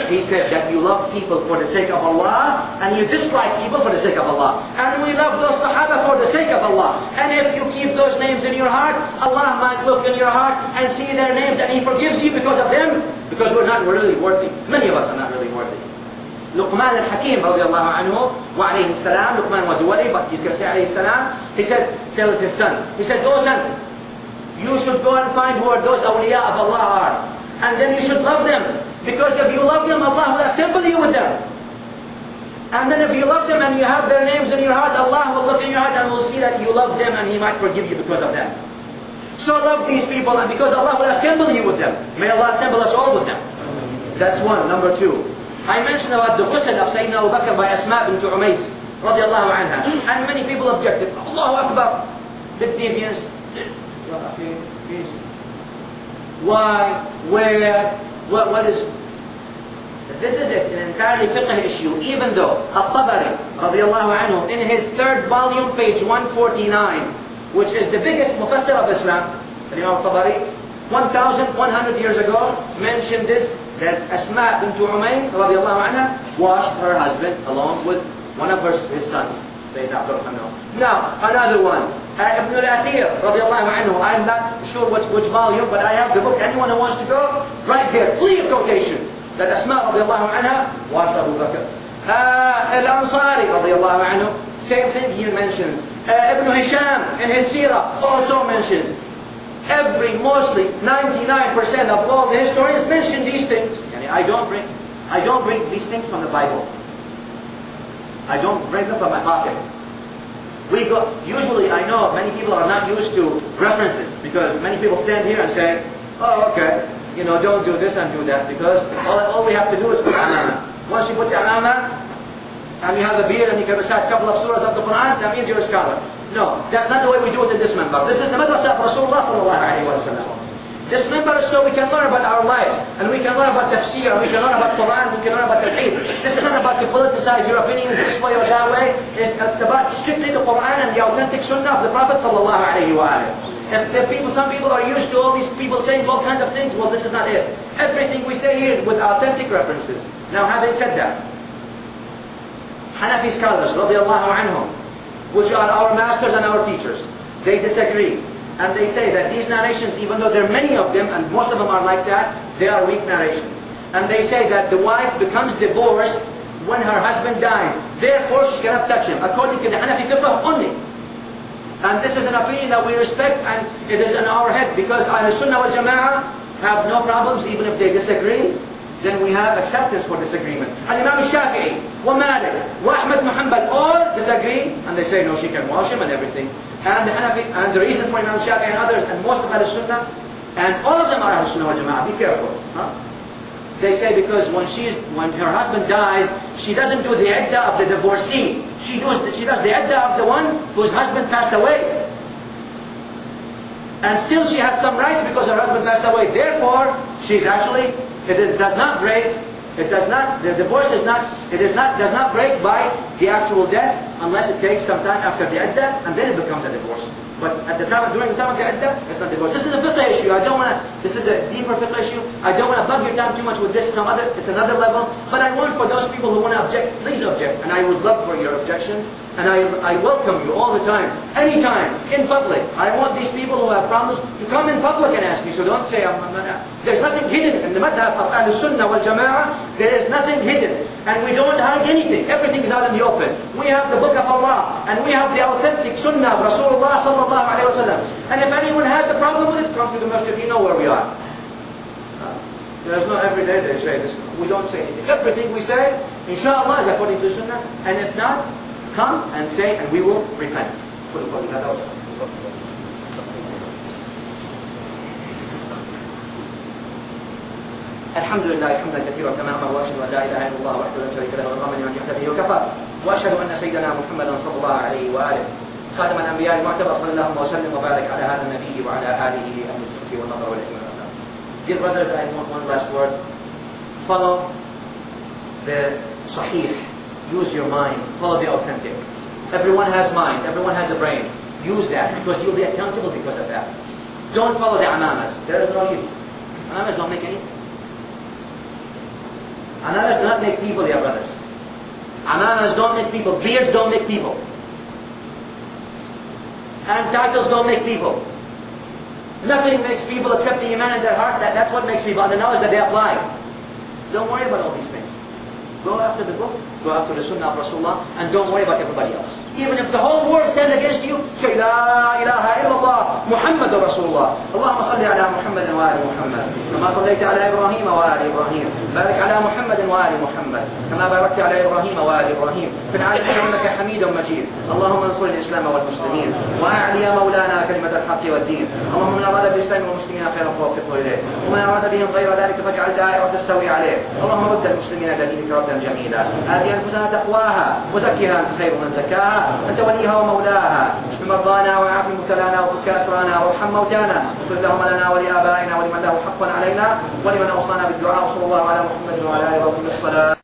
He said that you love people for the sake of Allah, and you dislike people for the sake of Allah. And we love those Sahaba for the sake of Allah. And if you keep those names in your heart, Allah might look in your heart and see their names, and He forgives you because of them, because we're not really worthy. Many of us are not really worthy. Luqman al-Hakim radiallahu anhu, wa alayhi salam, Luqman was a wali, but you can say alayhi salam, he said, tells his son, he said, "Oh son, you should go and find who are those awliya of Allah are. And then you should love them. Because if you love them, Allah will assemble you with them. And then if you love them and you have their names in your heart, Allah will look in your heart and will see that you love them, and He might forgive you because of them. So love these people, and because Allah will assemble you with them. May Allah assemble us all with them." That's one. Number two, I mentioned about the ghusl of Sayyidina Al-Baqer by Asma bint Umays radiallahu anha. And many people objected. Allahu Akbar. Big deviance. Why? Where? What is? This is it, an entirely fiqh issue. Even though Al-Tabari radiallahu anhu, in his third volume, page 149, which is the biggest mufassir of Islam, Imam Al-Tabari, 1,100 years ago, mentioned this, that Asma bint Umays radiallahu anha washed her husband along with one of his sons, Sayyidina Abdil-Muttaleb. Now, another one, Ibn al-Athir radiallahu anhu, I'm not sure which volume, but I have the book. Anyone who wants to go, right there, clear quotation, that Asma radiallahu anha washed Abu Bakr. Al-Ansari radiallahu anhu, same thing he mentions. Ibn Hisham in his SEERAH also mentions. Mostly 99% of all the historians mention these things. I don't bring these things from the Bible. I don't bring them from my pocket. Usually I know many people are not used to references, because many people stand here and say, "Oh, okay, don't do this and do that," because all we have to do is put amama. Once you put the amama, and you have a beard and you can recite a couple of surahs of the Quran, that means you're a scholar. No, that's not the way we do it in this member. This is the madrasa of Rasulullah sallallahu alayhi wa sallam. This member is so we can learn about our lives, and we can learn about tafsir, and we can learn about Quran, we can learn about tawheed. This is not about to politicize your opinions this way or that way. It's about strictly the Quran and the authentic sunnah of the Prophet sallallahu alayhi wa sallam. Some people are used to all these people saying all kinds of things. Well, this is not it. Everything we say here is with authentic references. Now, having said that, Hanafi scholars, radiallahu anhum, which are our masters and our teachers, they disagree. And they say that these narrations, even though there are many of them, and most of them are like that, they are weak narrations. And they say that the wife becomes divorced when her husband dies. Therefore, she cannot touch him, according to the Hanafi fiqh only. And this is an opinion that we respect, and it is in our head, because Ahl-Sunnah wal Jama'ah have no problems even if they disagree. Then we have acceptance for disagreement. And Imam Shafi'i, wa Malik, wa Ahmad Muhammad all disagree, and they say no, she can wash him and everything. And the Hanafi, and the reason for Imam Shafi'i and others, and most of Ahl-Sunnah, and all of them are Ahl-Sunnah wal Jama'ah, be careful. They say because when her husband dies, she doesn't do the iddah of the divorcee. She does the iddah of the one whose husband passed away. And still she has some rights because her husband passed away. Therefore, she's actually, does not break, the divorce does not break by the actual death unless it takes some time after the iddah, and then it becomes a divorce. But at during the time of the iddah, it's not divorce. This is a fiqh issue. This is a deeper fiqh issue. I don't want to bug your time too much with this. It's another level. But I want for those people who want to object, please object. And I would love for your objections. And I welcome you all the time, anytime, in public. I want these people who have problems to come in public and ask me. So don't say, there's nothing hidden in the madhab of Ahl-Sunnah wal Jama'ah. There is nothing hidden. And we don't hide anything. Everything is out in the open. We have the book of Allah, and we have the authentic sunnah of Rasulullah sallallahu alayhi wa sallam. And if anyone has a problem with it, come to the masjid, you know where we are. There's no every day they say this. We don't say anything. Everything we say, inshallah, is according to sunnah. And if not, come and say, and we will repent. الحمد لله حمدا كثيرا كما امر واشهد ان لا اله الا الله وحده لا شريك له والامر لمن يهتدي به وكفى واشهد ان سيدنا محمدا صلى الله عليه واله خاتم الانبياء المعتبر صلى الله وسلم وبارك على هذا النبي وعلى اله المسلك والنظر والعلم والادب. Dear brothers, I want one last word. Follow the sahih. Use your mind. Follow the authentic. Everyone has mind. Everyone has a brain. Use that, because you'll be accountable because of that. Don't follow the amamas. There is no need. Amamas don't make anything. Amamas do not make people, dear brothers. Amamas don't make people. Beards don't make people. And titles don't make people. Nothing makes people except the iman in their heart. That's what makes people, and the knowledge that they apply. Don't worry about all these things. Go after the book, go after the sunnah of Rasulullah, and don't worry about everybody else. Even if the whole world stands against you, say, La ilaha illallah, Muhammad Rasulullah. Allahumma salli ala Muhammad wa ali Muhammad. Kama sallayta ala Ibrahim wa ali Ibrahim. Barik ala Muhammad wa ali Muhammad. Kama barakta ala Ibrahim wa ali Ibrahim. في العالمين إنك حميد مجيد. اللهم انصر الإسلام والمسلمين وأعلي يا مولانا كلمة الحق والدين. اللهم من أراد بالإسلام والمسلمين خيرا فوفقه إليه، ومن أراد بهم غير ذلك فاجعل دائرة السوي عليه. اللهم رد المسلمين إلى دينك ردا جميلا. آتي أنفسنا تقواها وزكها أنت خير من زكاها، أنت وليها ومولاها. اشف مرضانا وعاف مبتلانا وفك أسرانا وارحم موتانا، واغفر اللهم لنا ولآبائنا ولمن له حق علينا ولمن أوصانا بالدعاء. وصلى الله على محمد وعلى آله وصحبه الصلاة.